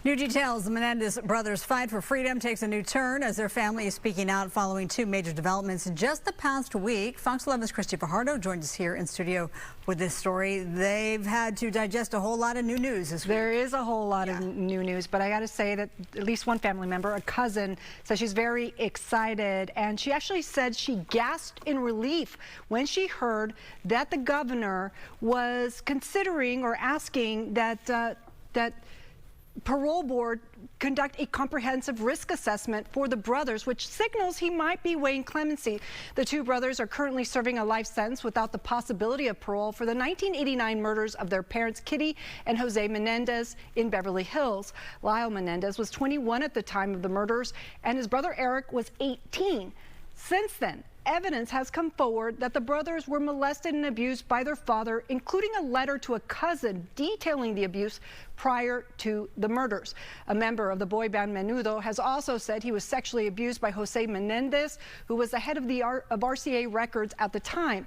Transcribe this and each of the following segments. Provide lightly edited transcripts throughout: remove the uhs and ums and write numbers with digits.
New details: the Menendez brothers' fight for freedom takes a new turn as their family is speaking out following two major developments in just the past week. Fox 11's Christy Fajardo joins us here in studio with this story. They've had to digest a whole lot of new news this week. There is a whole lot of new news, but I got to say that at least one family member, a cousin, says she's very excited, and she actually said she gasped in relief when she heard that the governor was considering or asking that parole board conduct a comprehensive risk assessment for the brothers, which signals he might be weighing clemency. The two brothers are currently serving a life sentence without the possibility of parole for the 1989 murders of their parents, Kitty and Jose Menendez, in Beverly Hills. Lyle Menendez was 21 at the time of the murders, and his brother Erik was 18. Since then, evidence has come forward that the brothers were molested and abused by their father, including a letter to a cousin detailing the abuse prior to the murders. A member of the boy band Menudo has also said he was sexually abused by Jose Menendez, who was the head of RCA Records at the time.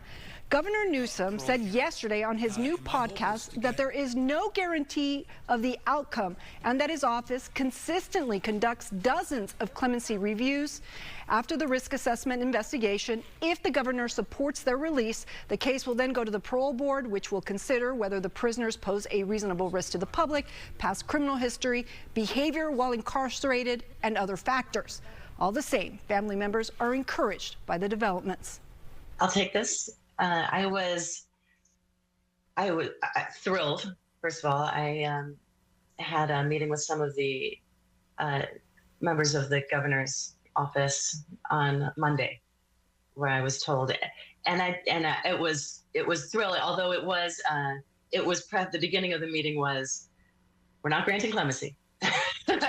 Governor Newsom said yesterday on his new podcast that there is no guarantee of the outcome and that his office consistently conducts dozens of clemency reviews. After the risk assessment investigation, if the governor supports their release, the case will then go to the parole board, which will consider whether the prisoners pose a reasonable risk to the public, past criminal history, behavior while incarcerated, and other factors. All the same, family members are encouraged by the developments. I'll take this. I was thrilled. First of all, I had a meeting with some of the members of the governor's office on Monday, where I was told, and it was thrilling. Although it was the beginning of the meeting was, we're not granting clemency,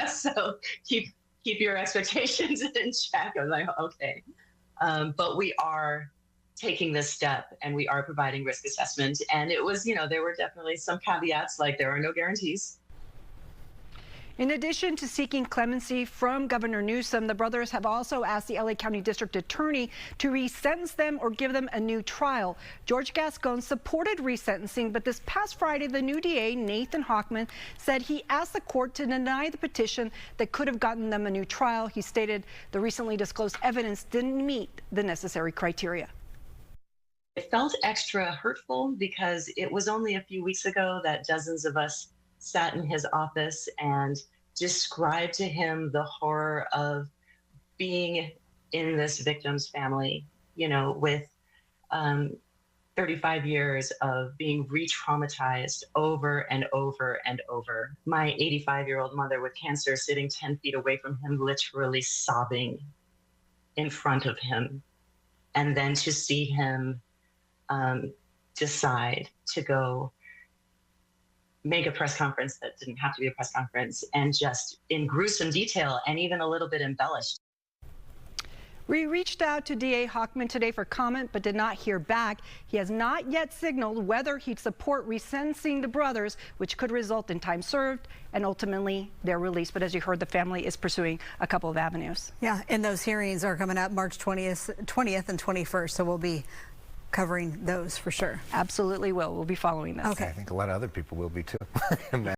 so keep your expectations in check. I was like, okay, but we are taking this step and we are providing risk assessment. And it was, there were definitely some caveats, like there are no guarantees. In addition to seeking clemency from Governor Newsom, the brothers have also asked the LA County District Attorney to resentence them or give them a new trial. George Gascon supported resentencing, but this past Friday, the new DA, Nathan Hochman, said he asked the court to deny the petition that could have gotten them a new trial. He stated the recently disclosed evidence didn't meet the necessary criteria. It felt extra hurtful because it was only a few weeks ago that dozens of us sat in his office and described to him the horror of being in this victim's family, with 35 years of being re-traumatized over and over and over. My 85-year-old mother with cancer sitting 10 feet away from him, literally sobbing in front of him. And then to see him decide to go make a press conference that didn't have to be a press conference, and just in gruesome detail and even a little bit embellished. We reached out to DA Hochman today for comment, but did not hear back. He has not yet signaled whether he'd support resentencing the brothers, which could result in time served and ultimately their release. But as you heard, the family is pursuing a couple of avenues. Yeah, and those hearings are coming up March 20th and 21st, so we'll be covering those for sure. Absolutely will. We'll be following this. Okay. I think a lot of other people will be too.